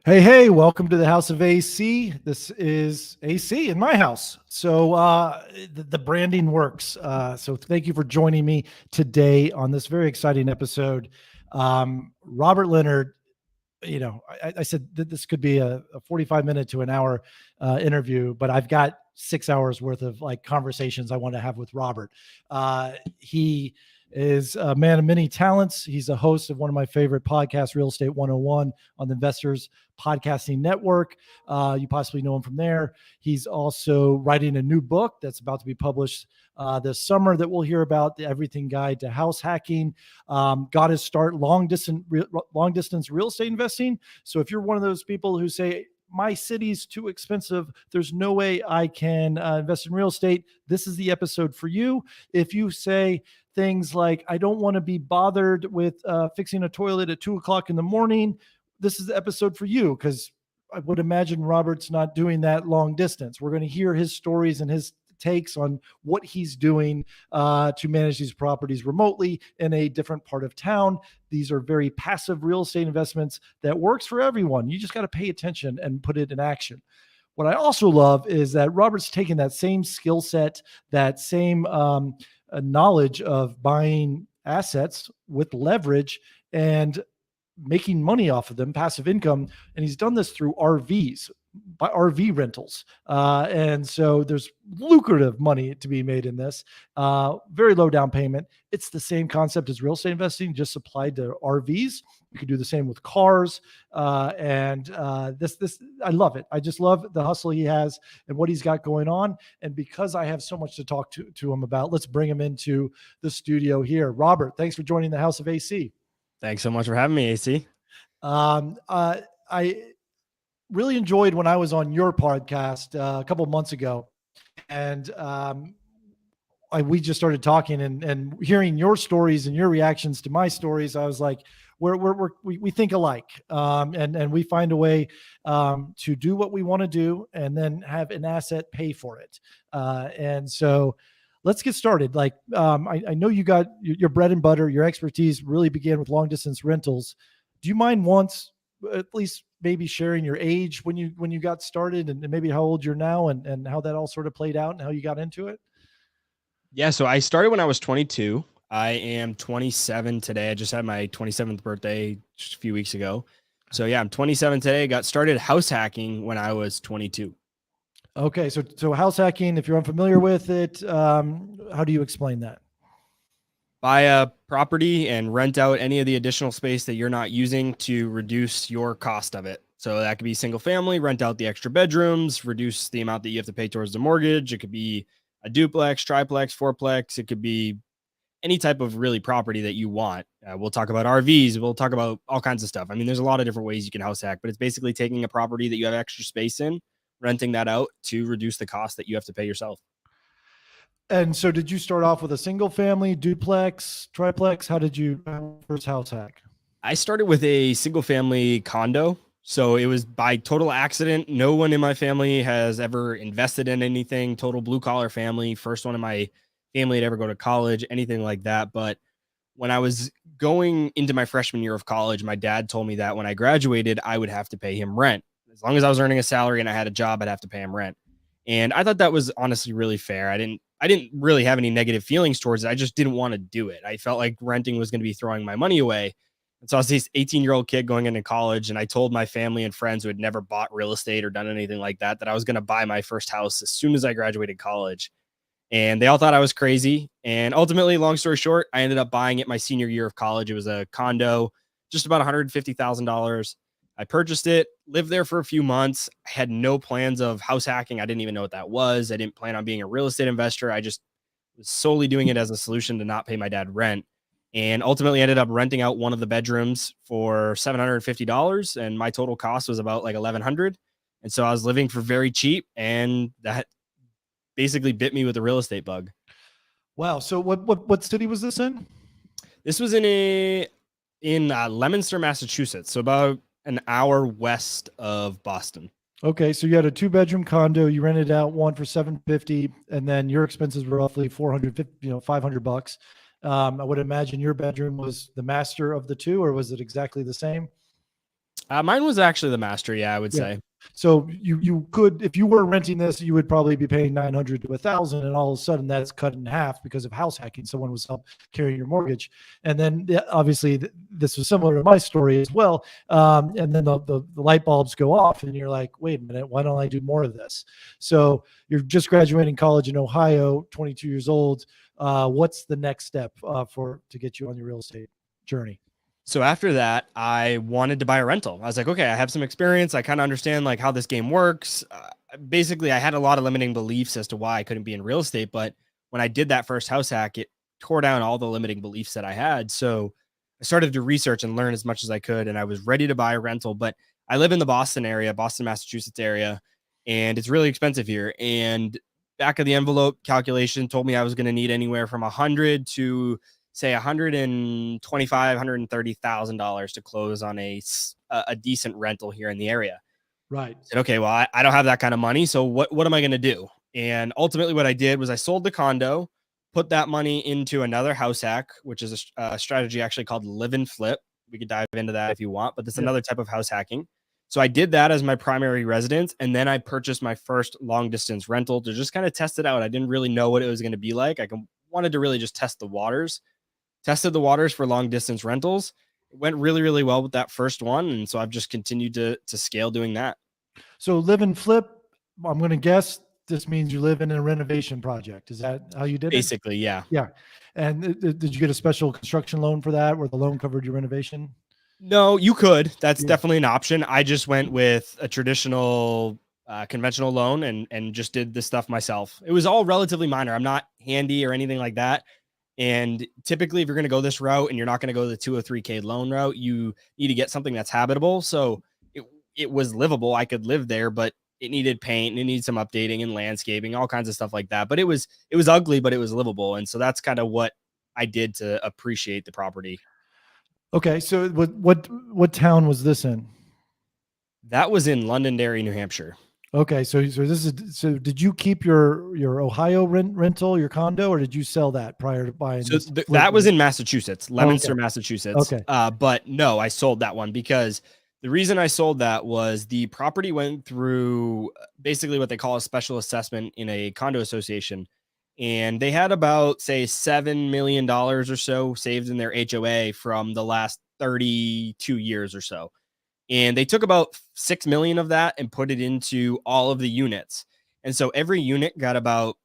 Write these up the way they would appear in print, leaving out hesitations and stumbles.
Hey, welcome to the House of AC. This is AC in my house. So the branding works. So thank you for joining me today on this very exciting episode. Robert Leonard, I said that this could be a 45-minute to an hour interview, but I've got 6 hours worth of like conversations I want to have with Robert. He is a man of many talents. He's a host of one of my favorite podcasts, Real Estate 101 on the Investors Podcasting Network. You possibly know him from there. He's also writing a new book that's about to be published this summer that we'll hear about, the Everything Guide to House Hacking. Got his start long distance real estate investing. So if you're one of those people who say, my city's too expensive, there's no way I can invest in real estate, this is the episode for you. If you say things like, I don't want to be bothered with fixing a toilet at 2 o'clock in the morning, this is the episode for you, because I would imagine Robert's not doing that long distance. We're going to hear his stories and his takes on what he's doing to manage these properties remotely in a different part of town. These are very passive real estate investments that works for everyone. You just got to pay attention and put it in action. What I also love is that Robert's taken that same skill set, that same knowledge of buying assets with leverage and making money off of them, passive income. And he's done this through RVs, by RV rentals. And so there's lucrative money to be made in this, very low down payment. It's the same concept as real estate investing, just applied to RVs. You could do the same with cars. This, I love it. I just love the hustle he has and what he's got going on. And because I have so much to talk to him about, let's bring him into the studio here. Robert, thanks for joining the House of AC. Thanks so much for having me, AC. I really enjoyed when I was on your podcast a couple of months ago, and we just started talking and hearing your stories and your reactions to my stories. I was like, we think alike, and we find a way to do what we want to do and then have an asset pay for it. And so let's get started. Like, I know you got your bread and butter, your expertise really began with long distance rentals. Do you mind once at least maybe sharing your age when you got started and maybe how old you're now and how that all sort of played out and how you got into it? Yeah, so I started when I was 22. I am 27 today. I just had my 27th birthday just a few weeks ago. So yeah, I'm 27 today. Got started house hacking when I was 22. Okay, so house hacking, if you're unfamiliar with it, how do you explain that? Buy a property and rent out any of the additional space that you're not using to reduce your cost of it. So that could be single family, rent out the extra bedrooms, reduce the amount that you have to pay towards the mortgage. It could be a duplex, triplex, fourplex. It could be any type of really property that you want. We'll talk about RVs. We'll talk about all kinds of stuff. I mean, there's a lot of different ways you can house hack, but it's basically taking a property that you have extra space in, renting that out to reduce the cost that you have to pay yourself. And so did you start off with a single family, duplex, triplex? How did you first house hack? I started with a single family condo. So it was by total accident. No one in my family has ever invested in anything. Total blue collar family. First one in my family to ever go to college, anything like that. But when I was going into my freshman year of college, my dad told me that when I graduated, I would have to pay him rent. As long as I was earning a salary and I had a job, I'd have to pay him rent. And I thought that was honestly really fair. I didn't really have any negative feelings towards it. I just didn't want to do it. I felt like renting was going to be throwing my money away. And so I was this 18-year-old kid going into college, and I told my family and friends who had never bought real estate or done anything like that, that I was going to buy my first house as soon as I graduated college. And they all thought I was crazy. And ultimately, long story short, I ended up buying it my senior year of college. It was a condo, just about $150,000. I purchased it, lived there for a few months. I had no plans of house hacking. I didn't even know what that was. I didn't plan on being a real estate investor. I just was solely doing it as a solution to not pay my dad rent. And ultimately ended up renting out one of the bedrooms for $750. And my total cost was about like $1,100. And so I was living for very cheap. And that basically bit me with the real estate bug. Wow. So what city was this in? This was in Leominster, Massachusetts. So about an hour west of Boston. Okay, so you had a 2-bedroom condo. You rented out one for $750, and then your expenses were roughly $450, $500. I would imagine your bedroom was the master of the two, or was it exactly the same? Mine was actually the master. Yeah, I would Yeah. say. So you could, if you were renting this, you would probably be paying 900 to 1,000, and all of a sudden that's cut in half because of house hacking. Someone was help carrying your mortgage, and then obviously this was similar to my story as well. And then the light bulbs go off, and you're like, wait a minute, why don't I do more of this? So you're just graduating college in Ohio, 22 years old. What's the next step to get you on your real estate journey? So after that, I wanted to buy a rental. I was like, okay, I have some experience. I kind of understand like how this game works. Basically, I had a lot of limiting beliefs as to why I couldn't be in real estate. But when I did that first house hack, it tore down all the limiting beliefs that I had. So I started to research and learn as much as I could. And I was ready to buy a rental. But I live in the Boston area, Boston, Massachusetts area, and it's really expensive here. And back of the envelope calculation told me I was going to need anywhere from 100 to say 125, $130,000 to close on a decent rental here in the area. Right. I said, okay, well, I don't have that kind of money. So what am I going to do? And ultimately what I did was I sold the condo, put that money into another house hack, which is a strategy actually called live and flip. We could dive into that if you want, but that's another type of house hacking. So I did that as my primary residence. And then I purchased my first long distance rental to just kind of test it out. I didn't really know what it was going to be like. I wanted to really just test the waters. Tested the waters for long distance rentals. It went really, really well with that first one. And so I've just continued to scale doing that. So live and flip, I'm going to guess this means you live in a renovation project. Is that how you did it? Basically, yeah. Yeah. And did you get a special construction loan for that where the loan covered your renovation? No, you could. That's definitely an option. I just went with a traditional conventional loan and just did this stuff myself. It was all relatively minor. I'm not handy or anything like that. And typically, if you're going to go this route and you're not going to go the 203K loan route, you need to get something that's habitable. So it was livable. I could live there, but it needed paint and it needed some updating and landscaping, all kinds of stuff like that. But it was ugly, but it was livable. And so that's kind of what I did to appreciate the property. Okay. So what town was this in? That was in Londonderry, New Hampshire. Okay. So did you keep your Ohio rental, your condo, or did you sell that prior to buying? So that was in Massachusetts, Leominster, Okay. Massachusetts. Okay. But no, I sold that one because the reason I sold that was the property went through basically what they call a special assessment in a condo association. And they had about, say, $7 million or so saved in their HOA from the last 32 years or so. And they took about 6 million of that and put it into all of the units. And so every unit got about,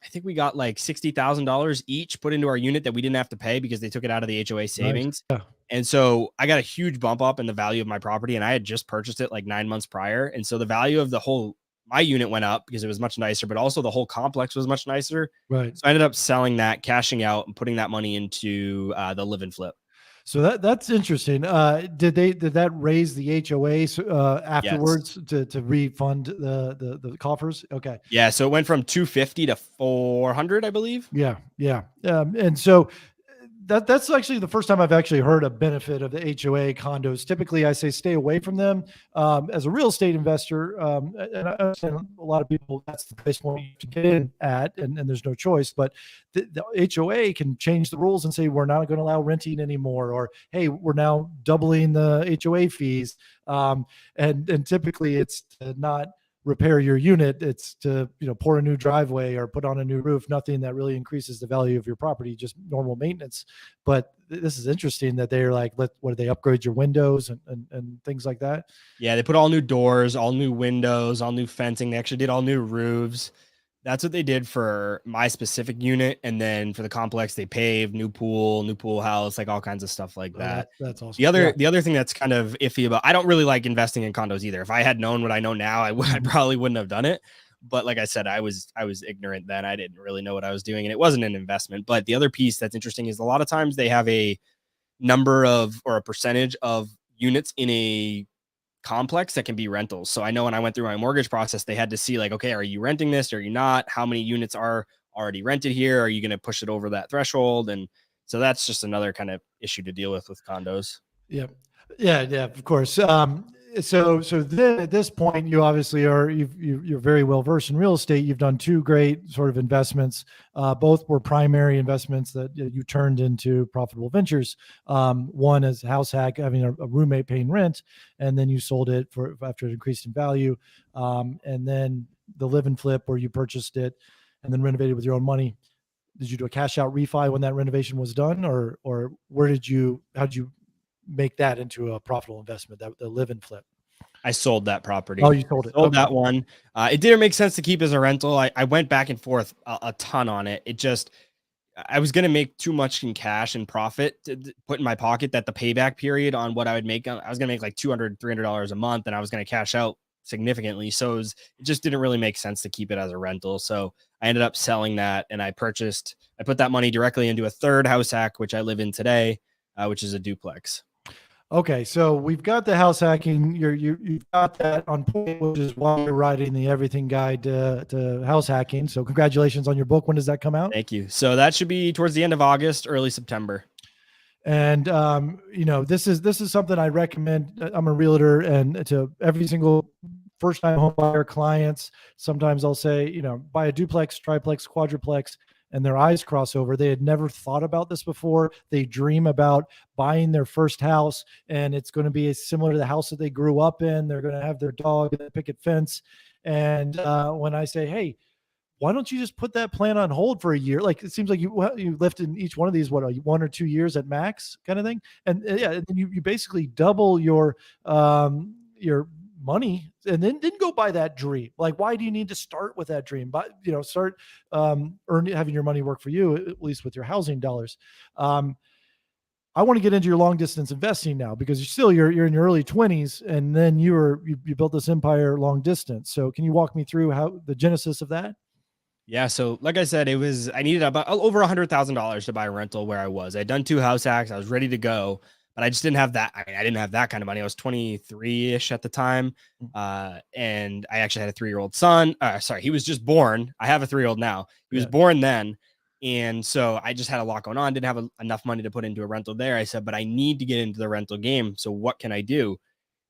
I think we got like $60,000 each put into our unit that we didn't have to pay because they took it out of the HOA savings. Nice. Yeah. And so I got a huge bump up in the value of my property, and I had just purchased it like 9 months prior. And so the value of my unit went up because it was much nicer, but also the whole complex was much nicer. Right. So I ended up selling that, cashing out, and putting that money into the live and flip. So that's interesting. Did that raise the HOA afterwards to refund the coffers? Okay. Yeah. So it went from 250 to 400, I believe. Yeah. Yeah. And so that's actually the first time I've actually heard a benefit of the HOA condos. Typically, I say stay away from them. As a real estate investor, and I understand a lot of people, that's the price point to get in at, and there's no choice. But the HOA can change the rules and say we're not going to allow renting anymore, or hey, we're now doubling the HOA fees. And typically, it's to not repair your unit. It's to pour a new driveway or put on a new roof. Nothing that really increases the value of your property, just normal maintenance. But this is interesting that they're like, what do they upgrade your windows and things like that? Yeah, they put all new doors, all new windows, all new fencing. They actually did all new roofs. That's what they did for my specific unit. And then for the complex, they paved, new pool house, like all kinds of stuff like that. That's awesome. The other thing that's kind of iffy about, I don't really like investing in condos either. If I had known what I know now, I probably wouldn't have done it. But like I said, I was ignorant then. I didn't really know what I was doing, and it wasn't an investment. But the other piece that's interesting is a lot of times they have a number of, or a percentage of units in a complex that can be rentals. So I know when I went through my mortgage process, they had to see like, okay, are you renting this? Or are you not? How many units are already rented here? Are you going to push it over that threshold? And so that's just another kind of issue to deal with condos. Yeah. Of course. So then at this point, you obviously are you're very well versed in real estate. You've done two great sort of investments. Both were primary investments that you turned into profitable ventures. One is House Hack, having a roommate paying rent, and then you sold it for after it increased in value. And then the live and flip, where you purchased it and then renovated with your own money. Did you do a cash out refi when that renovation was done, or how did you make that into a profitable investment, that the live and flip? I sold that property. Oh, you sold it. Sold Okay. that one. It didn't make sense to keep as a rental. I went back and forth a ton on it. I was going to make too much in cash and profit to put in my pocket, that the payback period on what I would make, I was going to make like $200, $300 a month, and I was going to cash out significantly. So it just didn't really make sense to keep it as a rental. So I ended up selling that, and I put that money directly into a third house hack, which I live in today, which is a duplex. Okay, so we've got the house hacking. You've got that on point, which is why you're writing the everything guide to house hacking. So congratulations on your book. When does that come out? Thank you. So that should be towards the end of August, early September. And this is something I recommend. I'm a realtor, and to every single first-time home buyer clients, sometimes I'll say, buy a duplex, triplex, quadruplex, and their eyes cross over. They had never thought about this before. They dream about buying their first house, and it's going to be similar to the house that they grew up in. They're going to have their dog and a picket fence. And when I say, hey, why don't you just put that plan on hold for a year? Like, it seems like you lived in each one of these, 1 or 2 years at max kind of thing. And and then you basically double your money, and then go buy that dream. Like, why do you need to start with that dream? But start having your money work for you, at least with your housing dollars. I want to get into your long distance investing now, because you're in your early 20s, and then you built this empire long distance. So can you walk me through how the genesis of that? Yeah. So like I said, I needed about over $100,000 to buy a rental where I was. I'd done 2 house hacks. I was ready to go, but I just didn't have that. I didn't have that kind of money. I was 23-ish at the time. And I actually had a 3-year-old son. Sorry, he was just born. I have a 3-year-old now. He was born then. And so I just had a lot going on. Didn't have enough money to put into a rental there. I said, but I need to get into the rental game. So what can I do?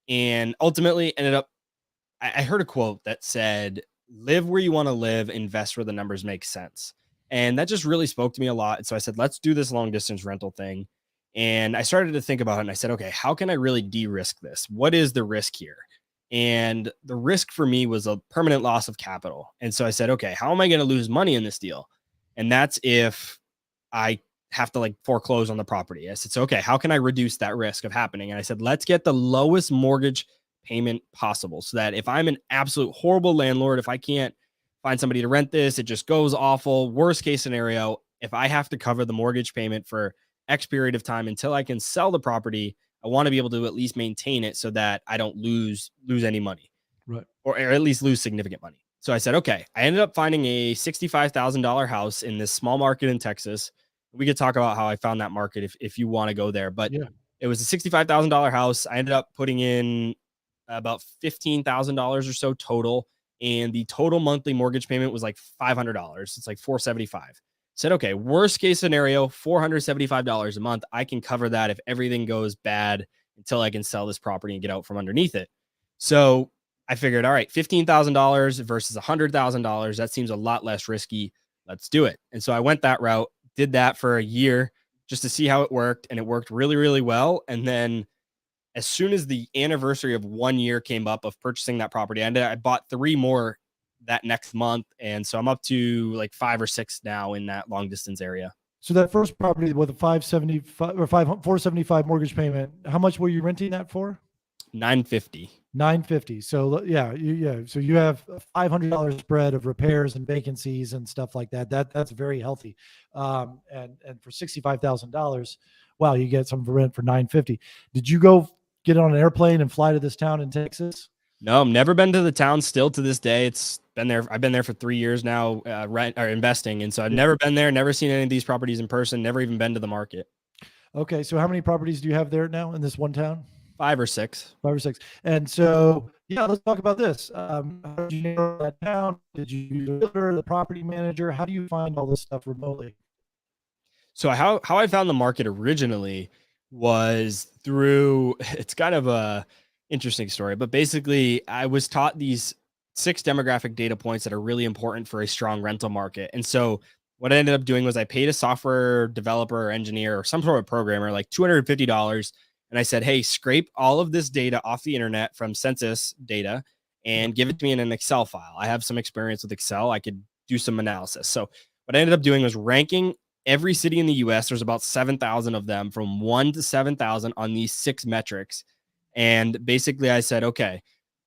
And ultimately ended up, I heard a quote that said, live where you want to live, invest where the numbers make sense. And that just really spoke to me a lot. And so I said, let's do this long distance rental thing. And I started to think about it, and I said, okay, how can I really de-risk this? What is the risk here? And the risk for me was a permanent loss of capital. And so I said, okay, how am I going to lose money in this deal? And that's if I have to like foreclose on the property. I said, so, okay, how can I reduce that risk of happening? And I said, let's get the lowest mortgage payment possible, so that if I'm an absolute horrible landlord, if I can't find somebody to rent this, it just goes awful. Worst case scenario, if I have to cover the mortgage payment for X period of time until I can sell the property, I want to be able to at least maintain it so that I don't lose any money, right? Or at least lose significant money. So I said, okay, I ended up finding a $65,000 house in this small market in Texas. We could talk about how I found that market if you want to go there, but It was a $65,000 house. I ended up putting in about $15,000 or so total. And the total monthly mortgage payment was like $500. It's like $475. Said, okay, worst case scenario, $475 a month. I can cover that if everything goes bad until I can sell this property and get out from underneath it. So I figured, all right, $15,000 versus $100,000. That seems a lot less risky. Let's do it. And so I went that route, did that for a year just to see how it worked. And it worked really, really well. And then as soon as the anniversary of 1 year came up of purchasing that property, I bought 3 more that next month. And so I'm up to like 5 or 6 now in that long distance area. So that first property with a 575 or 475 mortgage payment, how much were you renting that for? $950. $950. So so you have a $500 spread of repairs and vacancies and stuff like that. That's very healthy. And for $65,000, wow, you get some rent for $950. Did you go get on an airplane and fly to this town in Texas? No, I've never been to the town still to this day. It's been there. I've been there for 3 years now, investing. And so I've never been there, never seen any of these properties in person, never even been to the market. Okay. So how many properties do you have there now in this one town? 5 or 6. 5 or 6. And so, let's talk about this. How did you narrow that down? Did you use a realtor, the property manager? How do you find all this stuff remotely? So how I found the market originally was through, it's kind of a Interesting story. But basically, I was taught these 6 demographic data points that are really important for a strong rental market. And so what I ended up doing was I paid a software developer or engineer or some sort of programmer like $250. And I said, hey, scrape all of this data off the internet from census data and give it to me in an Excel file. I have some experience with Excel. I could do some analysis. So what I ended up doing was ranking every city in the US. There's about 7,000 of them from 1 to 7,000 on these 6 metrics. And basically, I said, okay,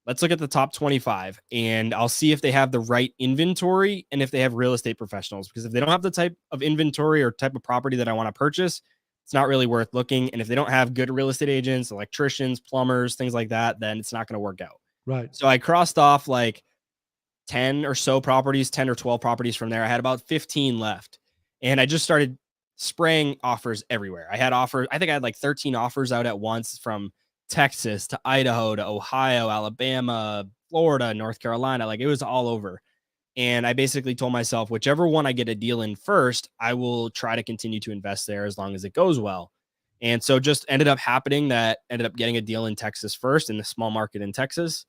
let's look at the top 25 and I'll see if they have the right inventory and if they have real estate professionals. Because if they don't have the type of inventory or type of property that I want to purchase, it's not really worth looking. And if they don't have good real estate agents, electricians, plumbers, things like that, then it's not going to work out. Right. So I crossed off like 10 or so properties, 10 or 12 properties from there. I had about 15 left. And I just started spraying offers everywhere. I had offers, I think I had like 13 offers out at once from Texas to Idaho to Ohio, Alabama, Florida, North Carolina. Like it was all over. And I basically told myself, whichever one I get a deal in first, I will try to continue to invest there as long as it goes well. And so just ended up happening that ended up getting a deal in Texas first in the small market in Texas.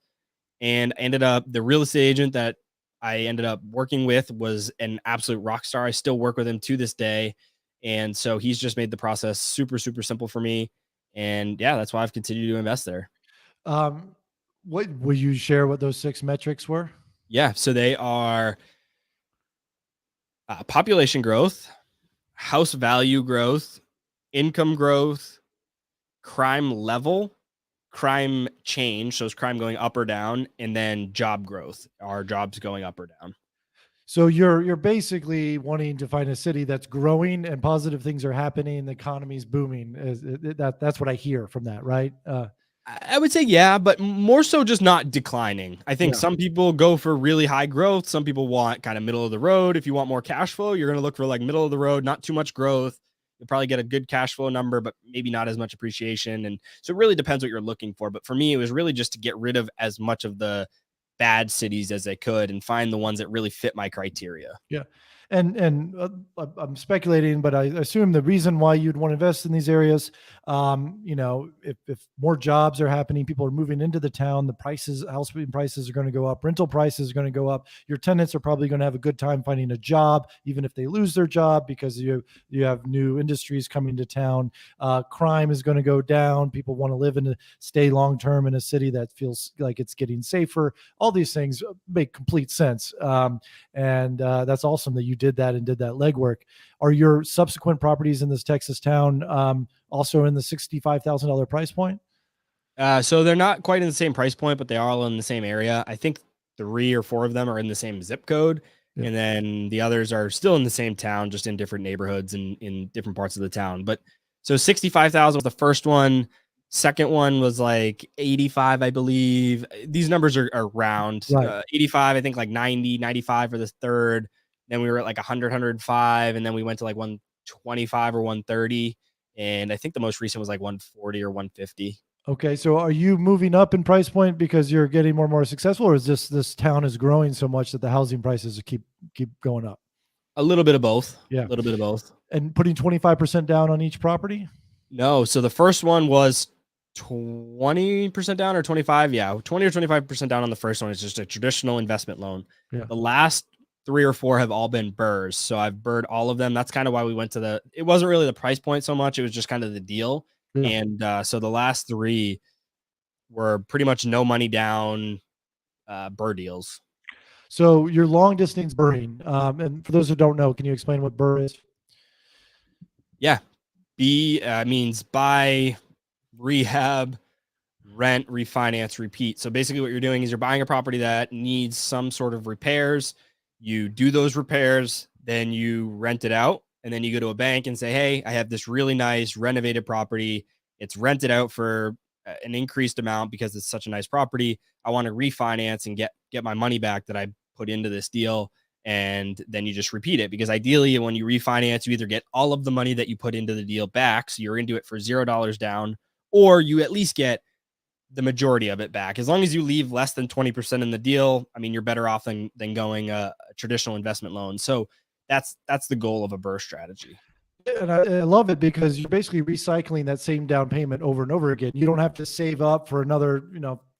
And ended up the real estate agent that I ended up working with was an absolute rock star. I still work with him to this day. And so he's just made the process super, super simple for me. And yeah, that's why I've continued to invest there. Um, what will you share what those 6 metrics were? Yeah. So they are population growth, house value growth, income growth, crime level, crime change. So is crime going up or down? And then job growth. Are jobs going up or down? So you're basically wanting to find a city that's growing and positive things are happening, the economy's booming. That's what I hear from that, right? I would say, yeah, but more so just not declining. I think Yeah. some people go for really high growth. Some people want kind of middle of the road. If you want more cash flow, you're going to look for like middle of the road, not too much growth. You'll probably get a good cash flow number, but maybe not as much appreciation. And so it really depends what you're looking for. But for me, it was really just to get rid of as much of the bad cities as I could and find the ones that really fit my criteria. Yeah. And I'm speculating, but I assume the reason why you'd want to invest in these areas, if more jobs are happening, people are moving into the town, the prices, house prices are going to go up, rental prices are going to go up. Your tenants are probably going to have a good time finding a job, even if they lose their job, because you have new industries coming to town. Crime is going to go down. People want to live stay long term in a city that feels like it's getting safer. All these things make complete sense. And that's awesome that you did that and did that legwork. Are your subsequent properties in this Texas town also in the $65,000 price point? So they're not quite in the same price point, but they are all in the same area. I think 3 or 4 of them are in the same zip code. Yeah. And then the others are still in the same town, just in different neighborhoods and in different parts of the town. But so 65,000 was the first one. Second one was like 85, I believe. These numbers are round. Right. 85, I think like 90, 95 for the third. Then we were at like 100, 105. And then we went to like 125 or 130. And I think the most recent was like 140 or 150. Okay. So are you moving up in price point because you're getting more and more successful, or is this town is growing so much that the housing prices keep going up? A little bit of both. Yeah. A little bit of both. And putting 25% down on each property? No. So the first one was 20% down or 25. Yeah. 20 or 25% down on the first one. It's just a traditional investment loan. Yeah. The last 3 or 4 have all been BRRRRs. So I've BRRRRed all of them. That's kind of why we went to it wasn't really the price point so much. It was just kind of the deal. Yeah. And so the last 3 were pretty much no money down BRRRR deals. So your long distance burning. And for those who don't know, can you explain what BRRRR is? Yeah. B means buy, rehab, rent, refinance, repeat. So basically what you're doing is you're buying a property that needs some sort of repairs. You do those repairs, then you rent it out. And then you go to a bank and say, hey, I have this really nice renovated property. It's rented out for an increased amount because it's such a nice property. I want to refinance and get my money back that I put into this deal. And then you just repeat it, because ideally when you refinance, you either get all of the money that you put into the deal back, so you're into it for $0 down, or you at least get the majority of it back. As long as you leave less than 20% in the deal, I mean, you're better off than going a traditional investment loan. So that's the goal of a BRRRR strategy. And I love it because you're basically recycling that same down payment over and over again. You don't have to save up for another,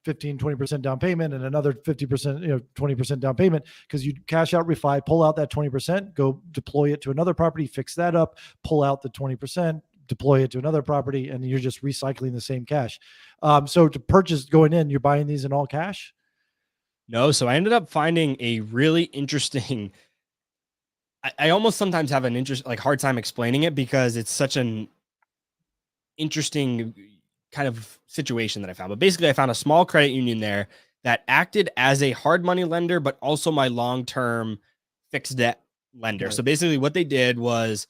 15, 20% down payment and another 50%, 20% down payment, because you cash out, refi, pull out that 20%, go deploy it to another property, fix that up, pull out the 20%, deploy it to another property, and you're just recycling the same cash. So to purchase going in, you're buying these in all cash? No, so I ended up finding a really interesting. I almost sometimes have an hard time explaining it because it's such an interesting kind of situation that I found. But basically, I found a small credit union there that acted as a hard money lender, but also my long term fixed debt lender. Right. So basically, what they did was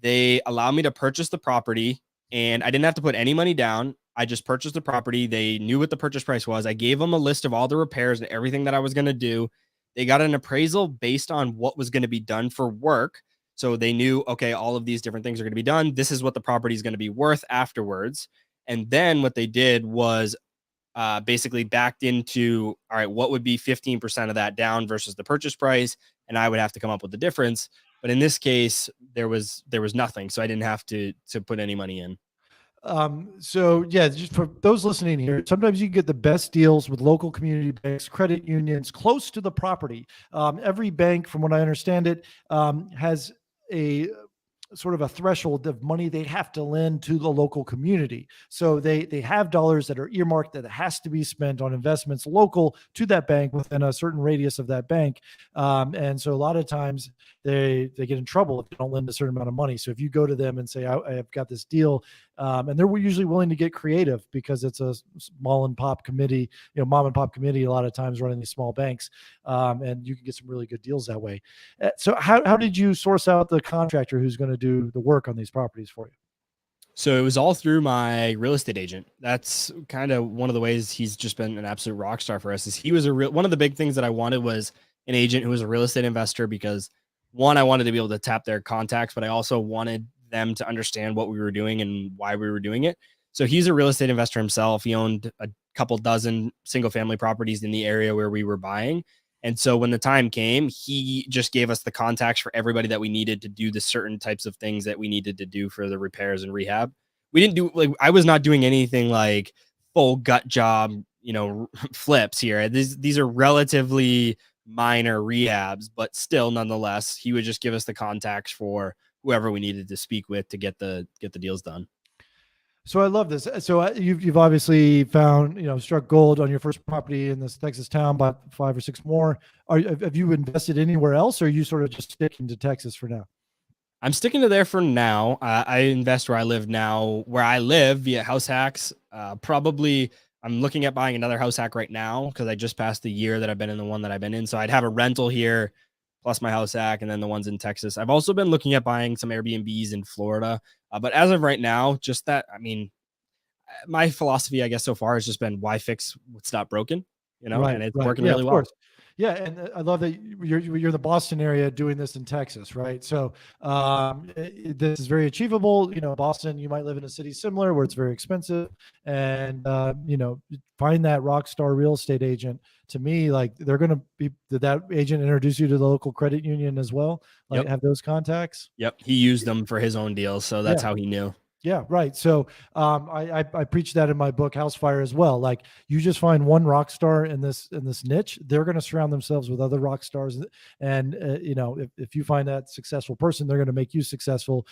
they allowed me to purchase the property, and I didn't have to put any money down. I just purchased the property. They knew what the purchase price was. I gave them a list of all the repairs and everything that I was going to do. They got an appraisal based on what was going to be done for work. So they knew, okay, all of these different things are going to be done. This is what the property is going to be worth afterwards. And then what they did was basically backed into, all right, what would be 15% of that down versus the purchase price? And I would have to come up with the difference. But in this case, there was nothing. So I didn't have to put any money in. So yeah, just for those listening here, sometimes you can get the best deals with local community banks, credit unions close to the property. Every bank, from what I understand it, has a sort of a threshold of money they have to lend to the local community. So they have dollars that are earmarked that has to be spent on investments local to that bank within a certain radius of that bank. And so a lot of times they get in trouble if they don't lend a certain amount of money. So if you go to them and say, I've got this deal, and they're usually willing to get creative because it's a small and pop committee, mom and pop committee, a lot of times running these small banks. And you can get some really good deals that way. So how did you source out the contractor who's going to do the work on these properties for you? So it was all through my real estate agent. That's kind of one of the ways he's just been an absolute rock star for us. Is he was one of the big things that I wanted was an agent who was a real estate investor, because one, I wanted to be able to tap their contacts, but I also wanted them to understand what we were doing and why we were doing it. So he's a real estate investor himself. He owned a couple dozen single family properties in the area where we were buying. And so when the time came, he just gave us the contacts for everybody that we needed to do the certain types of things that we needed to do for the repairs and rehab. We didn't do, like, I was not doing anything like full gut job, flips here. These are relatively minor rehabs, but still, nonetheless, he would just give us the contacts for whoever we needed to speak with to get the deals done. So I love this. So you've obviously found, struck gold on your first property in this Texas town, bought 5 or 6 more. Have you invested anywhere else, or are you sort of just sticking to Texas for now? I'm sticking to there for now. I invest where I live now, where I live via house hacks. Probably I'm looking at buying another house hack right now because I just passed the year that I've been in the one that I've been in. So I'd have a rental here plus my house hack, and then the ones in Texas. I've also been looking at buying some Airbnbs in Florida. But as of right now, just that, my philosophy, I guess, so far has just been why fix what's not broken, Right, and it's right. working Yeah, really of well. course. Yeah, and I love that you're in the Boston area doing this in Texas, right? So this is very achievable. Boston, you might live in a city similar where it's very expensive, and find that rock star real estate agent. To me, like, they're going to be, did that agent introduce you to the local credit union as well? Like, Yep. have those contacts? Yep. He used them for his own deals, so that's Yeah. how he knew. Yeah, right. So I preach that in my book House Fire as well. Like, you just find one rock star in this niche, they're going to surround themselves with other rock stars, and if you find that successful person, they're going to make you successful.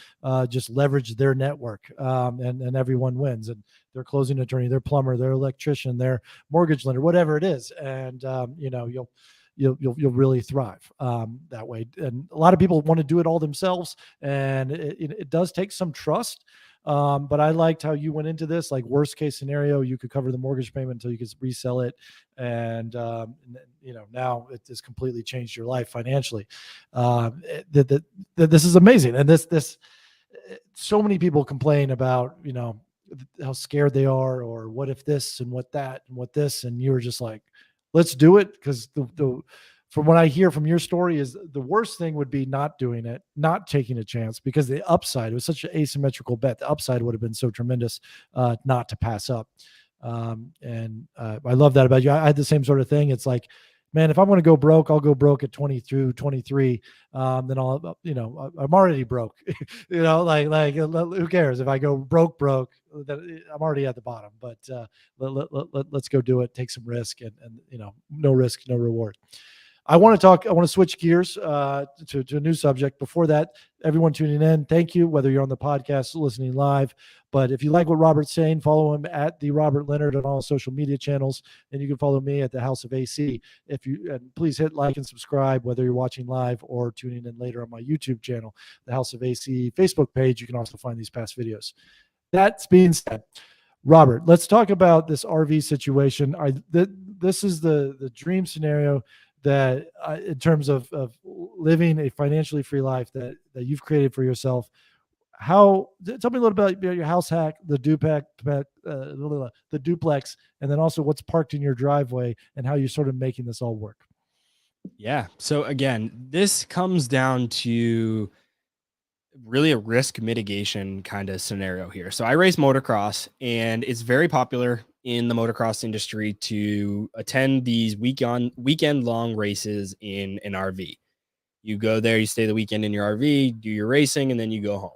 Just leverage their network, and everyone wins. And their closing attorney, their plumber, their electrician, their mortgage lender, whatever it is, and you'll really thrive that way. And a lot of people want to do it all themselves, and it does take some trust. But I liked how you went into this. Like, worst case scenario, you could cover the mortgage payment until you could resell it, and now it has completely changed your life financially. This is amazing, and this so many people complain about how scared they are, or what if this and what that and what this, and you were just like, let's do it, because the from what I hear from your story is the worst thing would be not doing it, not taking a chance, because the upside, it was such an asymmetrical bet. The upside would have been so tremendous not to pass up. And I love that about you. I had the same sort of thing. It's like, man, if I'm going to go broke, I'll go broke at 20 through 23. Then I'll, I'm already broke, who cares if I go broke, then I'm already at the bottom, but let's go do it. Take some risk and no risk, no reward. I want to switch gears to a new subject. Before that, everyone tuning in, thank you, whether you're on the podcast, listening live. But if you like what Robert's saying, follow him at the Robert Leonard on all social media channels. And you can follow me at the House of AC. And please hit like and subscribe, whether you're watching live or tuning in later on my YouTube channel, the House of AC Facebook page. You can also find these past videos. That being said, Robert, let's talk about this RV situation. This is the dream scenario that in terms of living a financially free life that you've created for yourself. Tell me a little bit about your house hack, the duplex, and then also what's parked in your driveway and how you're sort of making this all work. Yeah. So again, this comes down to really a risk mitigation kind of scenario here. So I race motocross, and it's very popular in the motocross industry to attend these weekend long races in an RV. You go there, you stay the weekend in your RV, do your racing, and then you go home.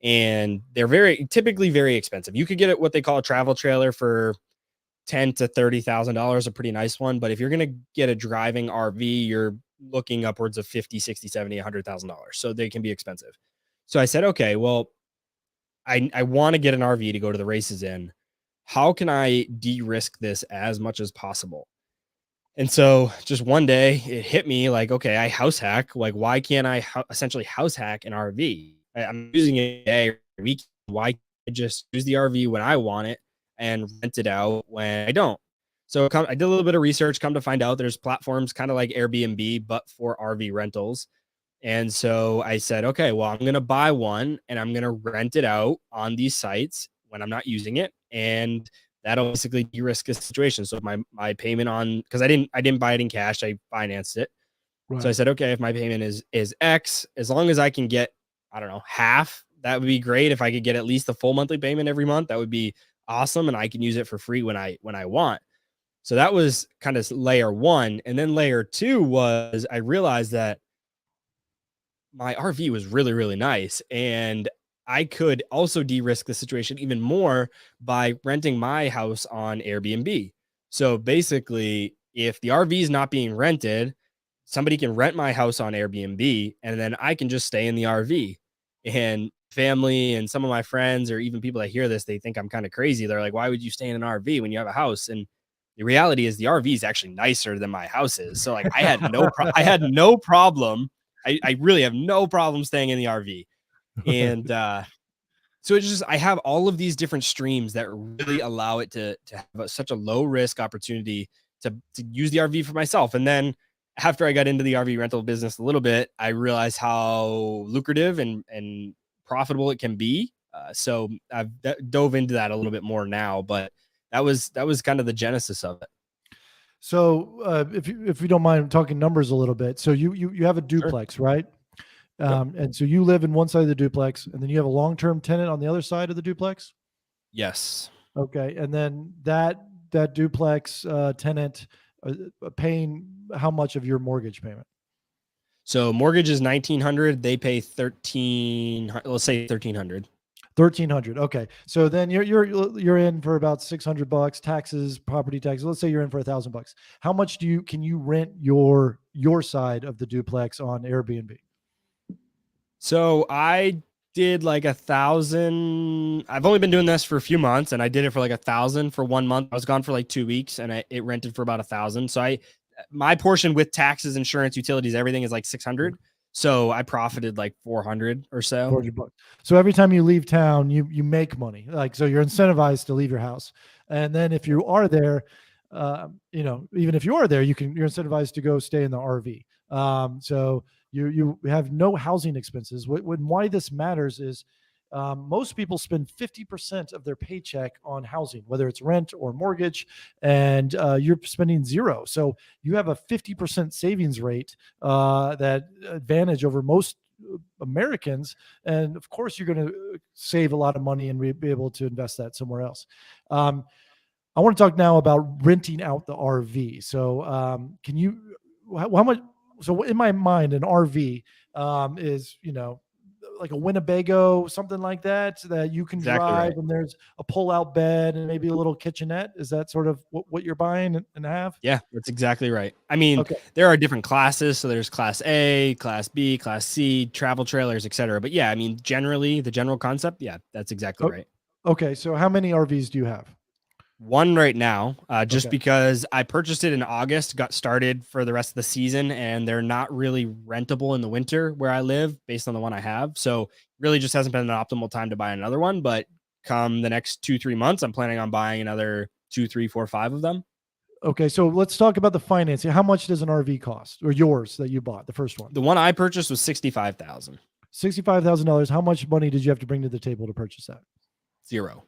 And they're typically very expensive. You could get what they call a travel trailer for $10,000 to $30,000, a pretty nice one. But if you're going to get a driving RV, you're looking upwards of $50,000, $60,000, $70,000, $100,000. So they can be expensive. So I said, okay, well, I want to get an RV to go to the races in. How can I de-risk this as much as possible? And so just one day it hit me like, okay, I house hack. Like, why can't I essentially house hack an RV? I'm using it every week. Why can't I just use the RV when I want it and rent it out when I don't? So I did a little bit of research, come to find out there's platforms kind of like Airbnb, but for RV rentals. And so I said, okay, well, I'm going to buy one and I'm going to rent it out on these sites when I'm not using it. And that'll basically de-risk the situation. So my payment because I didn't buy it in cash, I financed it. Right. So I said, okay, if my payment is X, as long as I can get, I don't know, half, that would be great. If I could get at least the full monthly payment every month, that would be awesome. And I can use it for free when I want. So that was kind of layer one. And then layer two was I realized that my RV was really, really nice. And I could also de-risk the situation even more by renting my house on Airbnb. So basically, if the RV is not being rented, somebody can rent my house on Airbnb, and then I can just stay in the RV. And family and some of my friends, or even people that hear this, they think I'm kind of crazy. They're like, why would you stay in an RV when you have a house? And the reality is the RV is actually nicer than my house is. So like I had no problem. I really have no problem staying in the RV. And so it's just, I have all of these different streams that really allow it to have such a low risk opportunity to use the RV for myself. And then after I got into the RV rental business a little bit, I realized how lucrative and profitable it can be. So I've dove into that a little bit more now, but that was kind of the genesis of it. So if you don't mind talking numbers a little bit, so you have a duplex, sure, right? Yep. And so you live in one side of the duplex, and then you have a long-term tenant on the other side of the duplex? Yes. Okay. And then that duplex tenant paying how much of your mortgage payment? So mortgage is $1,900. They pay $1,300. Let's say $1,300. $1,300. Okay. So then you're in for about $600, taxes, property taxes. Let's say you're in for $1,000. How much can you rent your side of the duplex on Airbnb? So I did like 1,000. I've only been doing this for a few months, and I did it for like 1,000 for 1 month. I was gone for like 2 weeks, and it rented for about 1,000. So my portion with taxes, insurance, utilities, everything is like 600. So I profited like 400 or so. $400. So every time you leave town, you make money. Like, so you're incentivized to leave your house. And then if you are there, even if you are there, you're incentivized to go stay in the RV. So you have no housing expenses. Why this matters is most people spend 50% of their paycheck on housing, whether it's rent or mortgage, and you're spending zero. So you have a 50% savings rate, that advantage over most Americans. And of course, you're going to save a lot of money and be able to invest that somewhere else. I want to talk now about renting out the RV. So, can you, how much? So, in my mind, an RV is, like a Winnebago, something like that, that you can Exactly drive, right. and there's a pull-out bed and maybe a little kitchenette. Is that sort of what you're buying and have? Yeah, that's exactly right. I mean, Okay. there are different classes. So there's class A, class B, class C, travel trailers, etc. But yeah, I mean, generally, the general concept, yeah, that's exactly Oh, right. okay. So, how many RVs do you have? One right now, just Okay. because I purchased it in August, got started for the rest of the season, and they're not really rentable in the winter where I live based on the one I have. So really just hasn't been an optimal time to buy another one. But come the next 2, 3 months, I'm planning on buying another two, three, four, five of them. Okay. So, let's talk about the financing. How much does an RV cost, or yours that you bought, the first one? The one I purchased was 65,000. $65,000. How much money did you have to bring to the table to purchase that? Zero.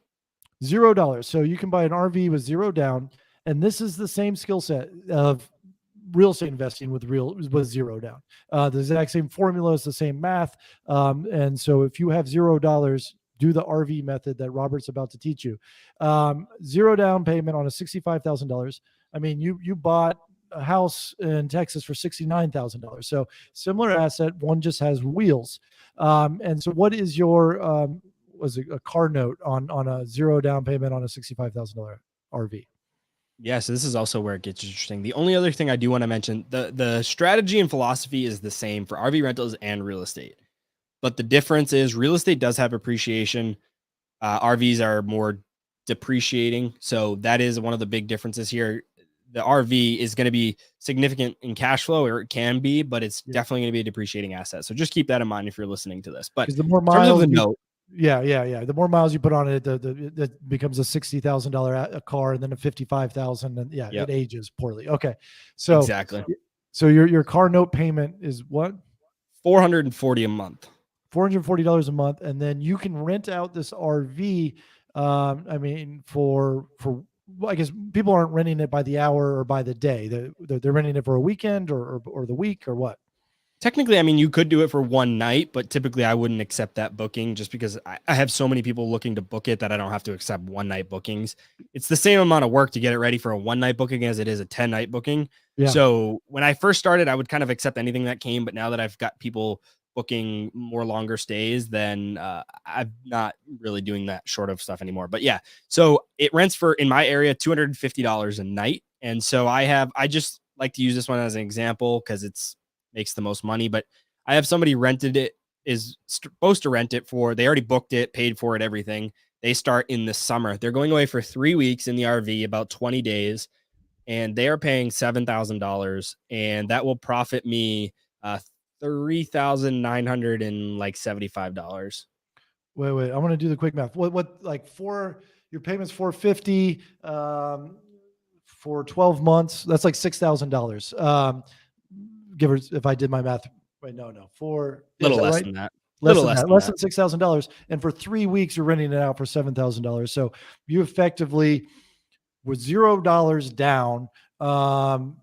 $0. So you can buy an RV with zero down, and this is the same skill set of real estate investing with zero down. The exact same formula is the same math, and so if you have $0, do the RV method that Robert's about to teach you. Zero down payment on a $65,000. I mean, you bought a house in Texas for $69,000. So similar asset, one just has wheels. And so, what is your was a car note on a zero down payment on a $65,000 RV? Yeah, so this is also where it gets interesting. The only other thing I do want to mention, the strategy and philosophy is the same for RV rentals and real estate. But the difference is real estate does have appreciation. RVs are more depreciating. So that is one of the big differences here. The RV is going to be significant in cash flow, or it can be, but it's Yeah, definitely going to be a depreciating asset. So just keep that in mind if you're listening to this. But because the more in terms of miles the you, note, yeah, the more miles you put on it, it becomes a $60,000 a car, and then a 55,000, and yeah, it yep, ages poorly. Okay, so exactly. your car note payment is what? 440 a month. $440 a month, and then you can rent out this RV. I mean, for well, I guess people aren't renting it by the hour or by the day. They're renting it for a weekend or the week or what? Technically, I mean, you could do it for one night, but typically I wouldn't accept that booking just because I have so many people looking to book it that I don't have to accept one night bookings. It's the same amount of work to get it ready for a one night booking as it is a 10-night booking. Yeah. So when I first started, I would kind of accept anything that came. But now that I've got people booking more longer stays, then I'm not really doing that short of stuff anymore. But yeah, so it rents for in my area $250 a night. And so I just like to use this one as an example because it's makes the most money. But I have somebody rented it, is supposed to rent it for, they already booked it, paid for it, everything. They start in the summer. They're going away for 3 weeks in the RV, about 20 days, and they are paying $7,000, and that will profit me $3,975. Wait. I want to do the quick math. What like your payments 450 for 12 months. That's like $6,000. Give or if I did my math. Wait, no. Is Little that less right? than that. Less Little than less that. than Less that. than $6,000. And for 3 weeks, you're renting it out for $7,000. So you effectively, with $0 down,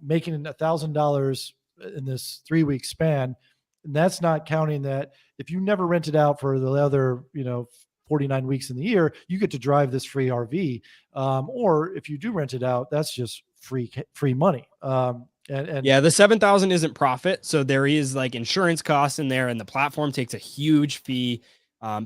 making $1,000 in this 3 week span. And that's not counting that if you never rent it out for the other, 49 weeks in the year, you get to drive this free RV. Or if you do rent it out, that's just free money. And Yeah, the 7,000 isn't profit. So there is like insurance costs in there, and the platform takes a huge fee.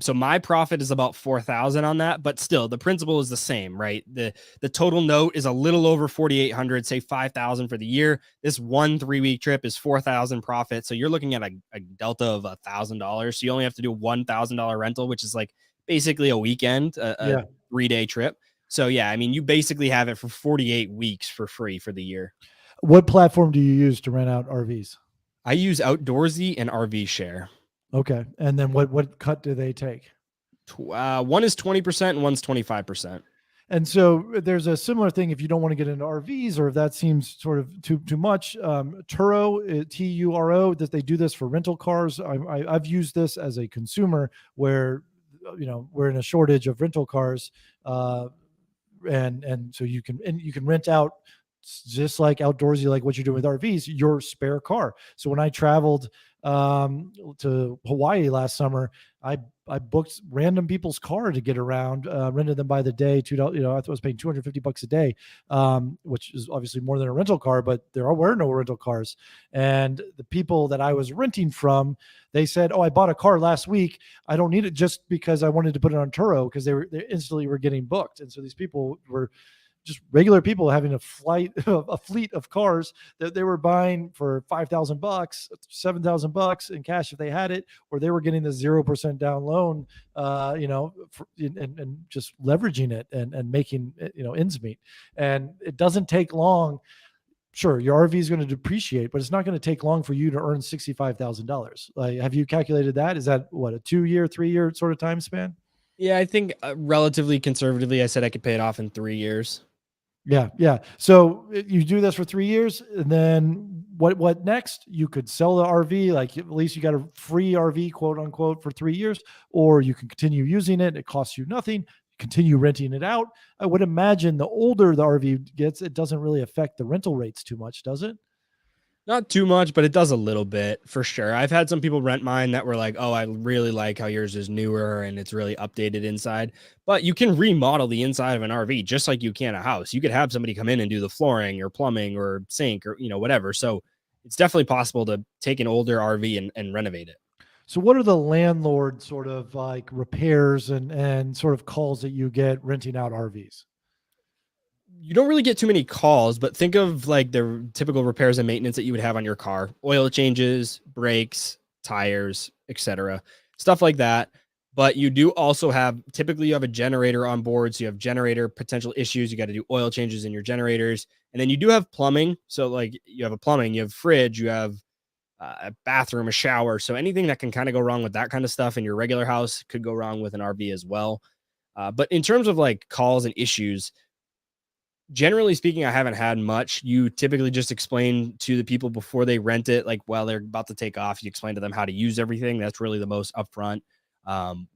So my profit is about 4,000 on that, but still the principle is the same, right? The total note is a little over 4,800, say 5,000 for the year. This one 3 week trip is 4,000 profit. So you're looking at a delta of $1,000. So you only have to do $1,000 rental, which is like basically a weekend, a yeah, 3 day trip. So yeah, I mean, you basically have it for 48 weeks for free for the year. what platform do you use to rent out RVs? I use Outdoorsy and RV Share. Okay. And then what cut do they take? One is 20% and one's 25%. And so there's a similar thing if you don't want to get into RVs, or if that seems sort of too much. Turo, Turo, that they do this for rental cars. I've used this as a consumer where we're in a shortage of rental cars, and so you can rent out, just like Outdoorsy, like what you're doing with RVs, your spare car. So when I traveled to Hawaii last summer, I booked random people's car to get around, rented them by the day, $2, I was paying $250 a day, which is obviously more than a rental car, but there were no rental cars. And the people that I was renting from, they said, "Oh, I bought a car last week. I don't need it just because I wanted to put it on Turo," because they instantly were getting booked. And so these people were just regular people having a fleet of cars that they were buying for $5,000, $7,000 in cash if they had it, or they were getting the 0% down loan, and just leveraging it and making, ends meet. And it doesn't take long. Sure, your RV is going to depreciate, but it's not going to take long for you to earn $65,000. Like, have you calculated that? Is that what, a 2-year, 3-year sort of time span? Yeah, I think relatively conservatively, I said I could pay it off in 3 years. Yeah, yeah. So you do this for 3 years, and then what next? You could sell the RV, like at least you got a free RV, quote unquote, for 3 years, or you can continue using it. It costs you nothing. Continue renting it out. I would imagine the older the RV gets, it doesn't really affect the rental rates too much, does it? Not too much, but it does a little bit for sure. I've had some people rent mine that were like, "Oh, I really like how yours is newer and it's really updated inside." But you can remodel the inside of an RV just like you can a house. You could have somebody come in and do the flooring or plumbing or sink or whatever. So it's definitely possible to take an older RV and renovate it. So what are the landlord sort of like repairs and sort of calls that you get renting out RVs? You don't really get too many calls, but think of like the typical repairs and maintenance that you would have on your car: oil changes, brakes, tires, etc. Stuff like that. But you do also have, typically you have a generator on board. So you have generator potential issues. You got to do oil changes in your generators. And then you do have plumbing. So like you have a plumbing, you have fridge, you have a bathroom, a shower. So anything that can kind of go wrong with that kind of stuff in your regular house could go wrong with an RV as well. But in terms of like calls and issues, generally speaking, I haven't had much. You typically just explain to the people before they rent it, like while they're about to take off, you explain to them how to use everything. That's really the most upfront.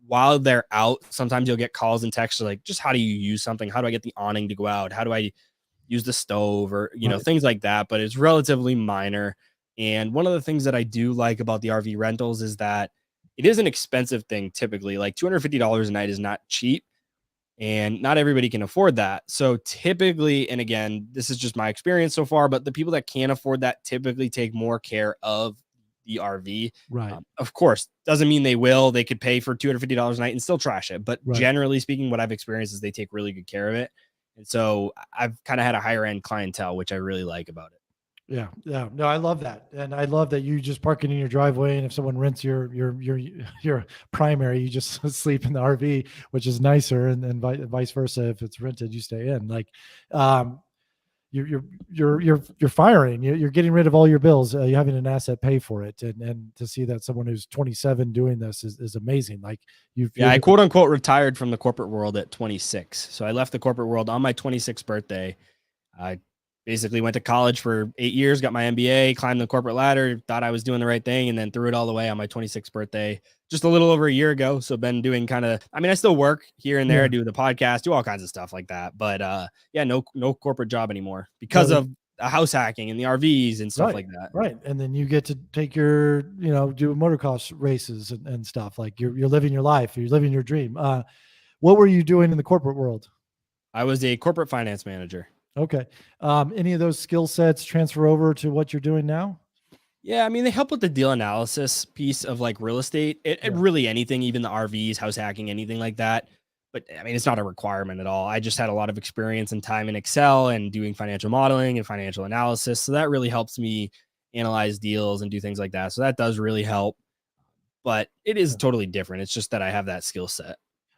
While they're out, sometimes you'll get calls and texts like, just how do you use something? How do I get the awning to go out? How do I use the stove, or, Right. things like that, but it's relatively minor. And one of the things that I do like about the RV rentals is that it is an expensive thing. Typically, like $250 a night is not cheap, and not everybody can afford that. So typically, and again, this is just my experience so far, but the people that can afford that typically take more care of the RV. Right. Of course, doesn't mean they will. They could pay for $250 a night and still trash it. But Right. generally speaking, what I've experienced is they take really good care of it. And so I've kind of had a higher end clientele, which I really like about it. Yeah, yeah. No, I love that. And I love that you just park it in your driveway, and if someone rents your primary, you just sleep in the RV, which is nicer, and then vice versa. If it's rented, you stay in. Like, um, you're firing. You're getting rid of all your bills. You're having an asset pay for it, and to see that someone who's 27 doing this is amazing. Like, Yeah, I quote unquote retired from the corporate world at 26. So I left the corporate world on my 26th birthday. I basically went to college for 8 years, got my MBA, climbed the corporate ladder, thought I was doing the right thing, and then threw it all away on my 26th birthday, just a little over a year ago. So been doing I still work here and there, Yeah. do the podcast, do all kinds of stuff like that. But yeah, no corporate job anymore because of house hacking and the RVs and stuff like that. Right. And then you get to take do motocross races and stuff. Like, you're living your life, you're living your dream. What were you doing in the corporate world? I was a corporate finance manager. Okay. Any of those skill sets transfer over to what you're doing now? Yeah, they help with the deal analysis piece of like real estate. It really anything, even the RVs, house hacking, anything like that. But it's not a requirement at all. I just had a lot of experience and time in Excel and doing financial modeling and financial analysis. So that really helps me analyze deals and do things like that. So that does really help. But it is totally different. It's just that I have that skill set.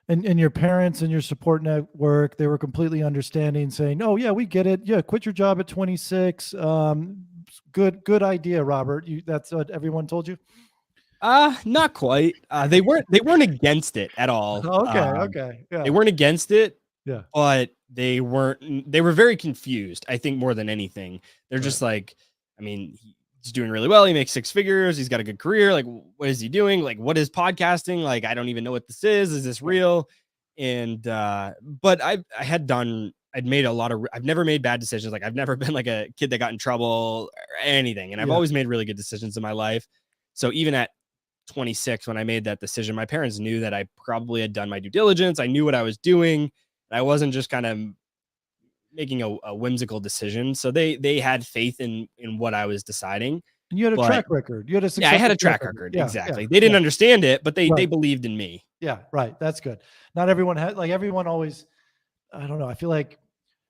And your parents and your support network, they were completely understanding, saying, "Oh yeah, we get it. Yeah, quit your job at 26. Good idea, Robert." That's what everyone told you? Not quite. They weren't against it at all. Okay. Yeah. They weren't against it, Yeah. but they were very confused, I think, more than anything. They're just like, he's doing really well. He makes 6 figures. He's got a good career. Like, what is he doing? Like, what is podcasting? Like, I don't even know what this is. Is this real? And, but I'd made I've never made bad decisions. Like, I've never been like a kid that got in trouble or anything. And I've always made really good decisions in my life. So even at 26 when I made that decision. My parents knew that I probably had done my due diligence. I knew what I was doing. I wasn't just kind of making a whimsical decision. So they had faith in what I was deciding. And you had a But track record. You had a yeah, I had successful a track record. Yeah, Exactly. yeah, They didn't yeah. understand it, but they Right. believed in me. Yeah, right. That's good. Not everyone had, like, everyone always, I don't know. I feel like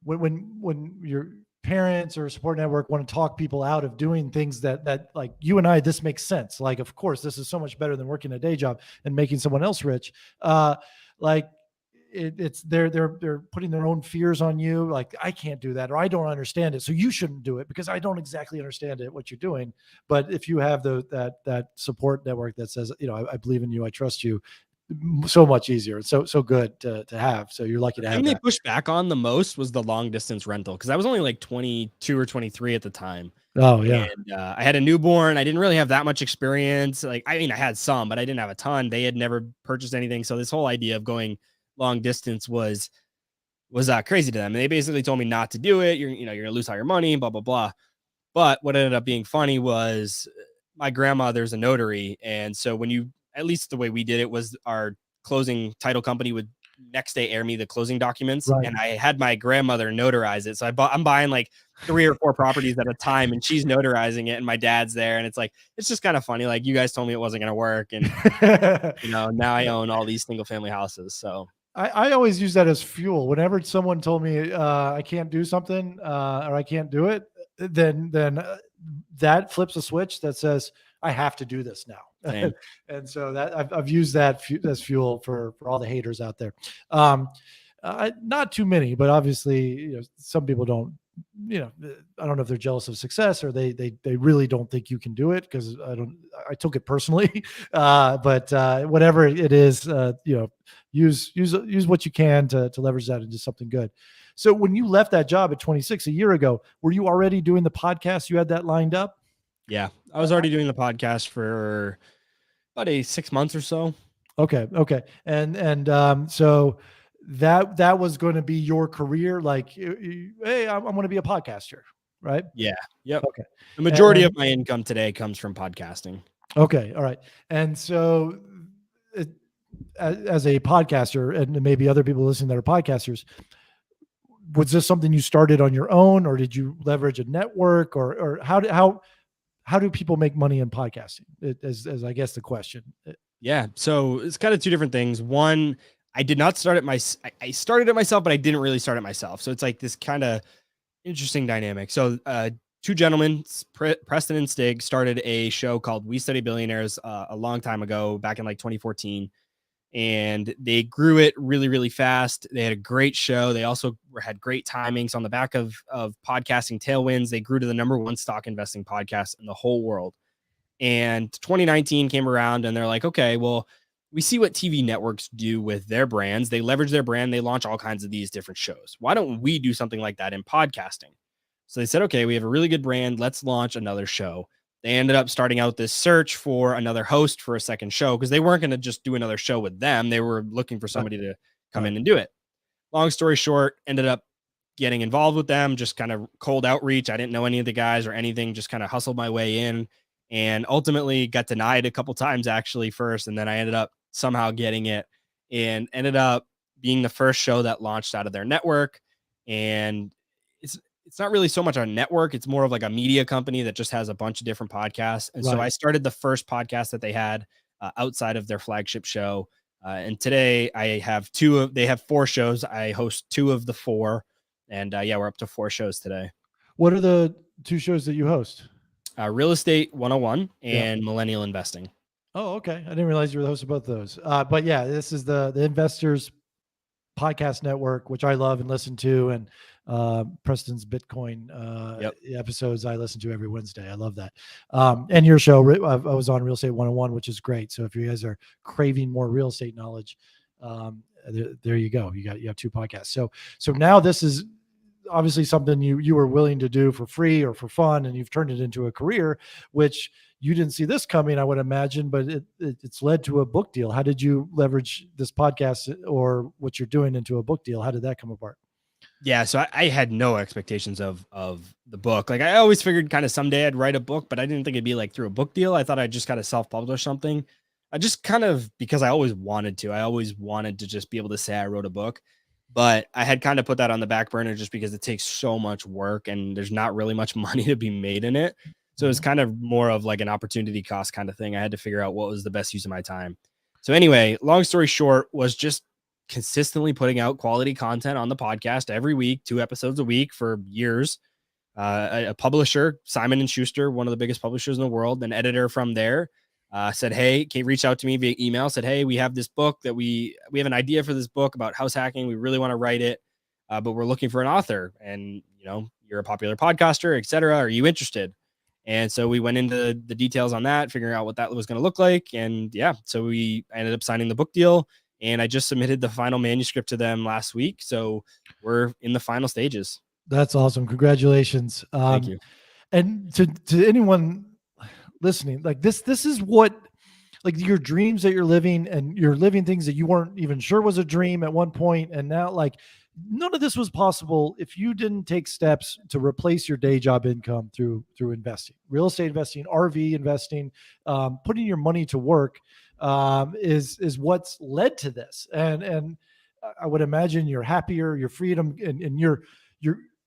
when your parents or support network want to talk people out of doing things that like you and I, this makes sense. Like, of course, this is so much better than working a day job and making someone else rich. Like it's they're putting their own fears on you. Like, I can't do that, or I don't understand it, so you shouldn't do it because I don't exactly understand it, what you're doing. But if you have that support network that says, I believe in you, I trust you, so much easier. So good to have. So you're lucky to The have thing they that. pushed back on the most was the long distance rental because I was only like 22 or 23 at the time. Oh yeah. And I had a newborn. I didn't really have that much experience. Like, I mean, I had some, but I didn't have a ton. They had never purchased anything. So this whole idea of going long distance was crazy to them. And they basically told me not to do it. You're going to lose all your money, blah, blah, blah. But what ended up being funny was my grandmother's a notary. And so at least the way we did it was our closing title company would next day air me the closing documents. Right. And I had my grandmother notarize it. So I'm buying like 3 or 4 properties at a time and she's notarizing it and my dad's there. And it's just kind of funny. Like, you guys told me it wasn't going to work. And, now I own all these single family houses. So I always use that as fuel. Whenever someone told me I can't do something or I can't do it, then that flips a switch that says I have to do this now. And so that I've used that as fuel for all the haters out there. Not too many, but obviously, some people don't. I don't know if they're jealous of success or they really don't think you can do it, because I took it personally. But whatever it is, use what you can to leverage that into something good. So when you left that job at 26 a year ago, were you already doing the podcast? You had that lined up? Yeah, I was already doing the podcast for about 6 months or so. Okay. And so that was going to be your career. Like, hey, I'm going to be a podcaster, right? Yeah. Yep. Okay. The majority of my income today comes from podcasting. Okay. All right. And so as a podcaster, and maybe other people listening that are podcasters, was this something you started on your own, or did you leverage a network, or how do people make money in podcasting? As I guess the question. Yeah. So it's kind of 2 different things. One, I did not start I started it myself, but I didn't really start it myself. So it's like this kind of interesting dynamic. So 2 gentlemen, Preston and Stig, started a show called We Study Billionaires a long time ago, back in like 2014. And they grew it really, really fast. They had a great show. They also had great timings on the back of podcasting tailwinds. They grew to the #1 stock investing podcast in the whole world. And 2019 came around and they're like, okay, well, we see what TV networks do with their brands. They leverage their brand. They launch all kinds of these different shows. Why don't we do something like that in podcasting? So they said, okay, we have a really good brand. Let's launch another show. They ended up starting out this search for another host for a second show, because they weren't going to just do another show with them. They were looking for somebody to come in and do it. Long story short, ended up getting involved with them, just kind of cold outreach. I didn't know any of the guys or anything, just kind of hustled my way in, and ultimately got denied a couple times actually first. And then I ended up somehow getting it and ended up being the first show that launched out of their network. And it's not really so much a network. It's more of like a media company that just has a bunch of different podcasts. And so I started the first podcast that they had outside of their flagship show. And today they have 4 shows. I host 2 of the 4. And we're up to 4 shows today. What are the 2 shows that you host? Real Estate 101 and Millennial Investing. Oh, okay. I didn't realize you were the host of both of those. But yeah, this is the Investors Podcast Network, which I love and listen to, and Preston's Bitcoin episodes I listen to every Wednesday. I love that. And your show, I was on Real Estate 101, which is great. So if you guys are craving more real estate knowledge, there you go. You have 2 podcasts. So now this is obviously something you were willing to do for free or for fun, and you've turned it into a career, which you didn't see this coming, I would imagine, but it's led to a book deal. How did you leverage this podcast or what you're doing into a book deal? How did that come apart? Yeah, so I had no expectations of the book. Like, I always figured kind of someday I'd write a book, but I didn't think it'd be like through a book deal. I thought I'd just kind of self-publish something. just kind of because I always wanted to just be able to say I wrote a book, but I had kind of put that on the back burner just because it takes so much work and there's not really much money to be made in it. So it's Mhm. kind of more of like an opportunity cost kind of thing. I had to figure out what was the best use of my time. So anyway, long story short was just consistently putting out quality content on the podcast every week, 2 episodes a week for years. A publisher, Simon and Schuster, one of the biggest publishers in the world, an editor from there, said, "Hey, can you reach out to me via email?" Said, "Hey, we have this book that we have an idea for this book about house hacking. We really want to write it, but we're looking for an author. And you're a popular podcaster, etc. Are you interested?" And so we went into the details on that, figuring out what that was going to look like. And yeah, so we ended up signing the book deal. And I just submitted the final manuscript to them last week. So we're in the final stages. That's awesome. Congratulations. Thank you. And to anyone listening, like this is what, like, your dreams that you're living, and you're living things that you weren't even sure was a dream at one point. And now, like, none of this was possible if you didn't take steps to replace your day job income through investing, real estate investing, RV investing, putting your money to work, is what's led to this. And I would imagine you're happier, your freedom, and you're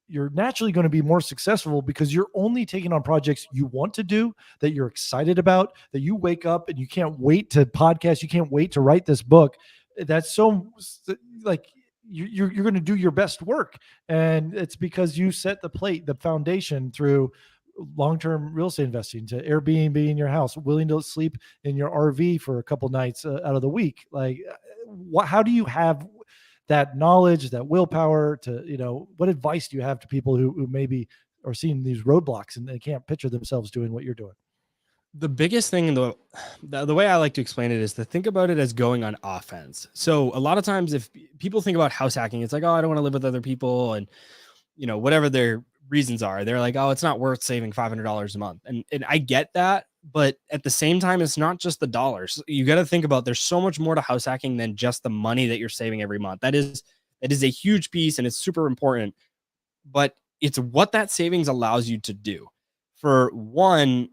you're naturally going to be more successful because you're only taking on projects you want to do, that you're excited about, that you wake up and you can't wait to podcast, you can't wait to write this book. That's so, like, you're going to do your best work, and it's because you set the foundation through long-term real estate investing, to Airbnb in your house, willing to sleep in your RV for a couple nights out of the week. Like, how do you have that knowledge, that willpower to, what advice do you have to people who maybe are seeing these roadblocks and they can't picture themselves doing what you're doing? The biggest thing, the way I like to explain it is to think about it as going on offense. So a lot of times if people think about house hacking, it's like, oh, I don't want to live with other people. And, whatever their reasons are, they're like, oh, it's not worth saving $500 a month. And I get that. But at the same time, it's not just the dollars. You got to think about there's so much more to house hacking than just the money that you're saving every month. That is a huge piece and it's super important. But it's what that savings allows you to do. For one,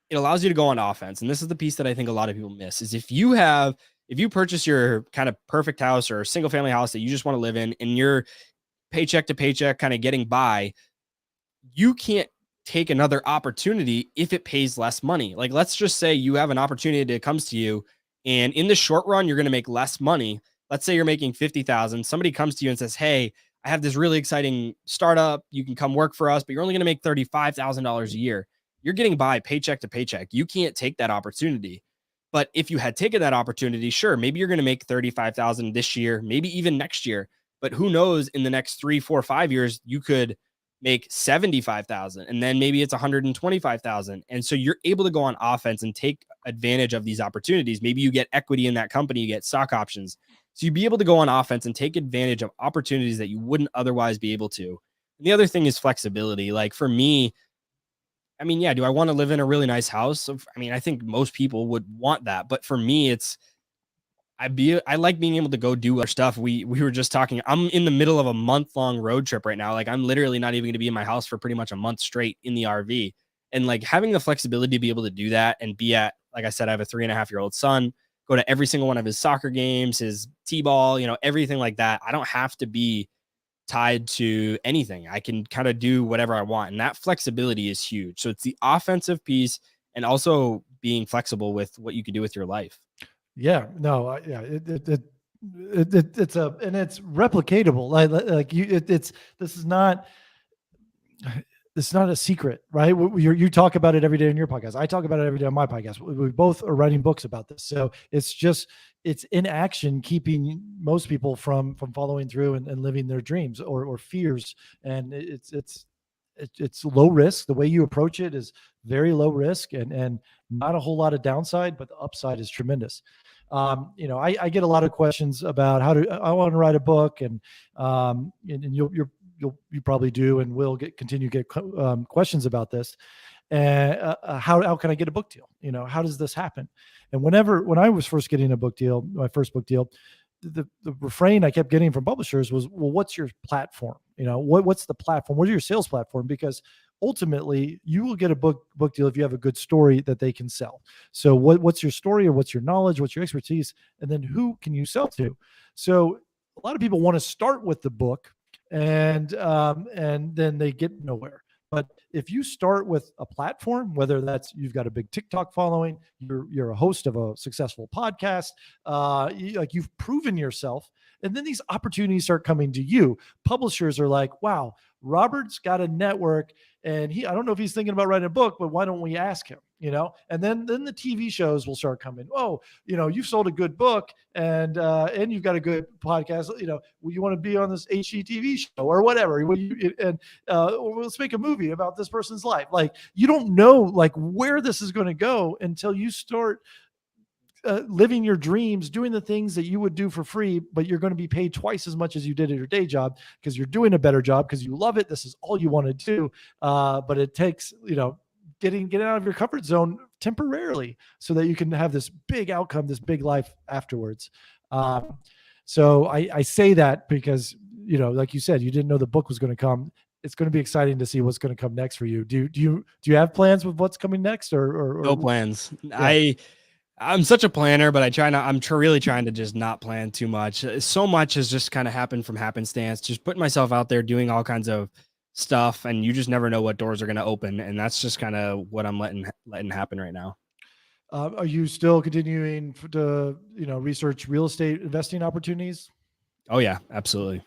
it allows you to go on offense. And this is the piece that I think a lot of people miss is if you purchase your kind of perfect house or single family house that you just want to live in and you're paycheck to paycheck kind of getting by, you can't take another opportunity if it pays less money. Like, let's just say you have an opportunity that comes to you and in the short run, you're going to make less money. Let's say you're making 50,000. Somebody comes to you and says, "Hey, I have this really exciting startup. You can come work for us, but you're only going to make $35,000 a year." You're getting by paycheck to paycheck. You can't take that opportunity. But if you had taken that opportunity, sure, maybe you're going to make 35,000 this year, maybe even next year. But who knows, in the next 3, 4, 5 years, you could make 75,000 and then maybe it's 125,000. And so you're able to go on offense and take advantage of these opportunities. Maybe you get equity in that company, you get stock options. So you'd be able to go on offense and take advantage of opportunities that you wouldn't otherwise be able to. And the other thing is flexibility. Like for me, I mean, yeah, do I want to live in a really nice house? I mean, I think most people would want that. But for me, I like being able to go do other stuff. We were just talking. I'm in the middle of a month-long road trip right now. Like I'm literally not even going to be in my house for pretty much a month straight in the RV. And like having the flexibility to be able to do that and be at, like I said, I have a 3.5-year-old son, go to every single one of his soccer games, his t-ball, everything like that. I don't have to be tied to anything. I can kind of do whatever I want. And that flexibility is huge. So it's the offensive piece and also being flexible with what you can do with your life. Yeah, no, yeah, it's replicatable. Like you, this is not, it's not a secret, right? You talk about it every day in your podcast. I talk about it every day on my podcast. We both are writing books about this. So it's in action, keeping most people from following through and living their dreams or fears. And it's low risk. The way you approach it is very low risk and not a whole lot of downside, but the upside is tremendous. I get a lot of questions about I want to write a book, and you probably do and will continue to get questions about this. How can I get a book deal? How does this happen? And when I was first getting a book deal, my first book deal, the refrain I kept getting from publishers was, well, what's your platform? What's the platform? What is your sales platform? Because ultimately you will get a book deal if you have a good story that they can sell. So what's your story, or what's your knowledge, what's your expertise, and then who can you sell to? So a lot of people want to start with the book, and then they get nowhere. But if you start with a platform, whether that's you've got a big TikTok following, you're a host of a successful podcast, like you've proven yourself, and then these opportunities start coming to you. Publishers are like, wow, Robert's got a network, and I don't know if he's thinking about writing a book, but why don't we ask him? And then the TV shows will start coming. Oh, you've sold a good book, and you've got a good podcast. You want to be on this HGTV show or whatever. Or let's make a movie about this person's life. Like, you don't know like where this is going to go until you start living your dreams, doing the things that you would do for free, but you're going to be paid twice as much as you did at your day job because you're doing a better job because you love it. This is all you want to do. But it takes, getting out of your comfort zone temporarily so that you can have this big outcome, this big life afterwards. So I say that because, like you said, you didn't know the book was going to come. It's going to be exciting to see what's going to come next for you. Do you have plans with what's coming next, or No plans. Yeah. I'm such a planner, but I'm really trying to just not plan too much. So much has just kind of happened from happenstance, just putting myself out there, doing all kinds of stuff, and you just never know what doors are going to open. And that's just kind of what I'm letting happen right now. Are you still continuing to, research real estate investing opportunities? Oh yeah, absolutely.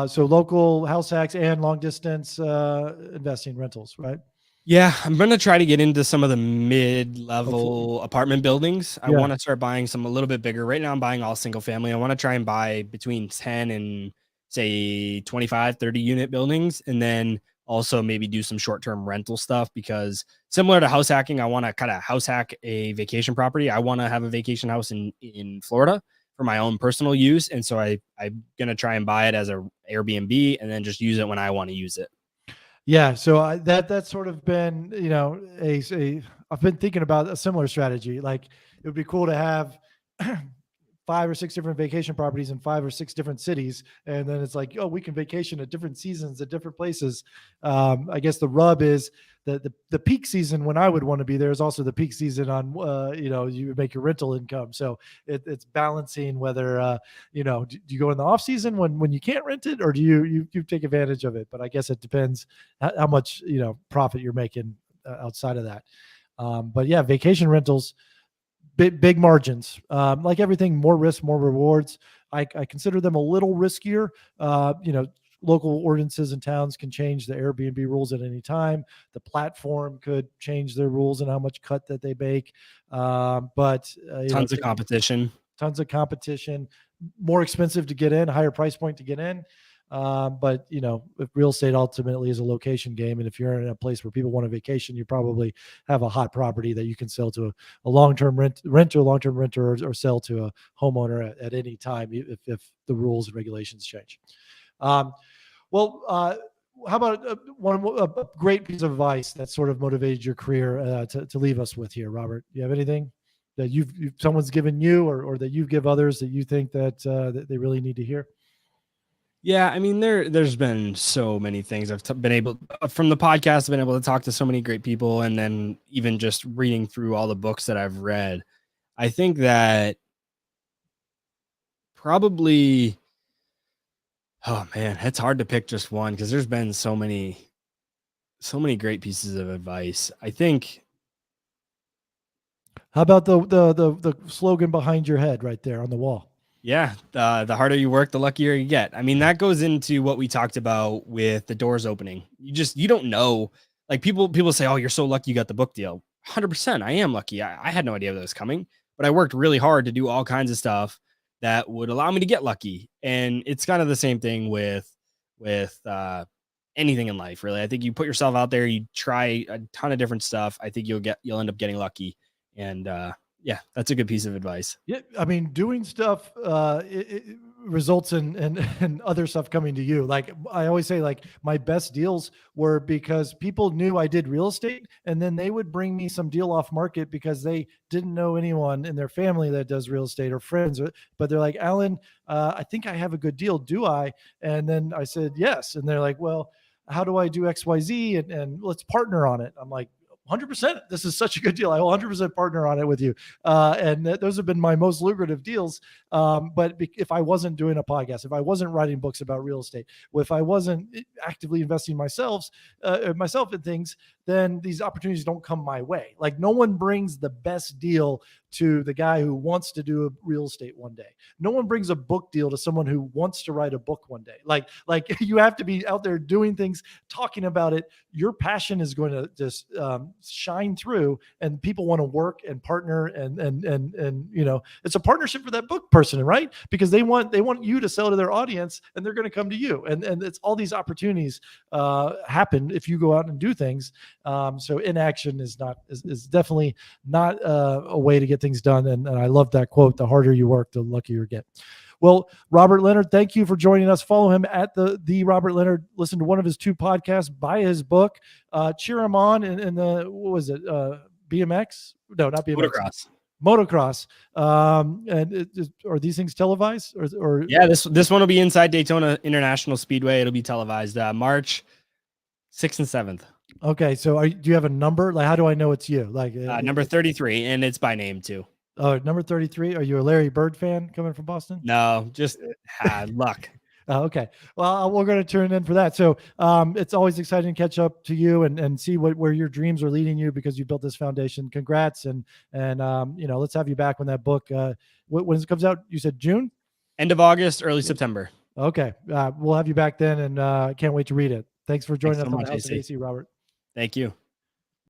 So local house hacks and long distance investing rentals, right? Yeah, I'm going to try to get into some of the mid-level apartment buildings. I want to start buying some a little bit bigger. Right now I'm buying all single family. I want to try and buy between 10 and say 25, 30 unit buildings, and then also maybe do some short-term rental stuff, because similar to house hacking, I want to kind of house hack a vacation property. I want to have a vacation house in Florida for my own personal use. And so I'm going to try and buy it as a Airbnb and then just use it when I want to use it. Yeah, so that's sort of been, I've been thinking about a similar strategy. Like, it would be cool to have 5 or 6 different vacation properties in 5 or 6 different cities, and then it's like, oh, we can vacation at different seasons at different places. I guess the rub is that the peak season when I would want to be there is also the peak season on you would make your rental income. So it's balancing whether do you go in the off season when you can't rent it, or do you take advantage of it? But I guess it depends how much profit you're making outside of that. But yeah, vacation rentals. Big margins, like everything, more risk, more rewards. I consider them a little riskier. Local ordinances and towns can change the Airbnb rules at any time. The platform could change their rules and how much cut that they make. But tons of competition, more expensive to get in, higher price point to get in. But if real estate ultimately is a location game, and if you're in a place where people want a vacation, you probably have a hot property that you can sell to a long-term renter, or sell to a homeowner at any time if the rules and regulations change. How about a great piece of advice that sort of motivated your career to leave us with here, Robert? Do you have anything that someone's given you, or that you give others that you think that they really need to hear? Yeah, I mean, there's been so many things I've been able from the podcast. I've been able to talk to so many great people, and then even just reading through all the books that I've read, I think that probably, oh man, it's hard to pick just one because there's been so many great pieces of advice. I think. How about the slogan behind your head right there on the wall? Yeah, the harder you work, the luckier you get. I mean, that goes into what we talked about with the doors opening. You don't know. Like, people say, "Oh, you're so lucky you got the book deal." 100%, I am lucky. I had no idea that was coming, but I worked really hard to do all kinds of stuff that would allow me to get lucky. And it's kind of the same thing with anything in life, really. I think you put yourself out there, you try a ton of different stuff. I think you'll end up getting lucky. And yeah, that's a good piece of advice. Yeah, I mean, doing stuff it results in other stuff coming to you. Like, I always say, like, my best deals were because people knew I did real estate, and then they would bring me some deal off market because they didn't know anyone in their family that does real estate or friends. But they're like, Alan, I think I have a good deal. Do I? And then I said yes, and they're like, well, how do I do XYZ? And let's partner on it. I'm like, 100%. This is such a good deal. I will 100% partner on it with you. And those have been my most lucrative deals. But if I wasn't doing a podcast, if I wasn't writing books about real estate, if I wasn't actively investing myself in things, then these opportunities don't come my way. Like no one brings the best deal to the guy who wants to do a real estate one day. No one brings a book deal to someone who wants to write a book one day. Like you have to be out there doing things, talking about it. Your passion is going to just shine through, and people want to work and partner, and you know, it's a partnership for that book person, right? Because they want you to sell to their audience, and they're going to come to you, and it's all these opportunities happen if you go out and do things. So inaction is definitely not a way to get things done. And I love that quote: "The harder you work, the luckier you get." Well, Robert Leonard, thank you for joining us. Follow him at the Robert Leonard. Listen to one of his 2 podcasts. Buy his book. Cheer him on in the, what was it? BMX? No, not BMX. Motocross. Are these things televised? Or yeah, this one will be inside Daytona International Speedway. It'll be televised March 6th and 7th. Okay, so do you have a number? Like, how do I know it's you? Like number 33, and it's by name too. Oh, number 33. Are you a Larry Bird fan coming from Boston? No, just had luck. Okay. Well, we're going to turn in for that. So it's always exciting to catch up to you and see where your dreams are leading you, because you built this foundation. Congrats. And you know, let's have you back when that book, when it comes out, you said June? End of August, early September. Okay. We'll have you back then, and can't wait to read it. Thanks for joining us on the House of AC, Robert. Thank you.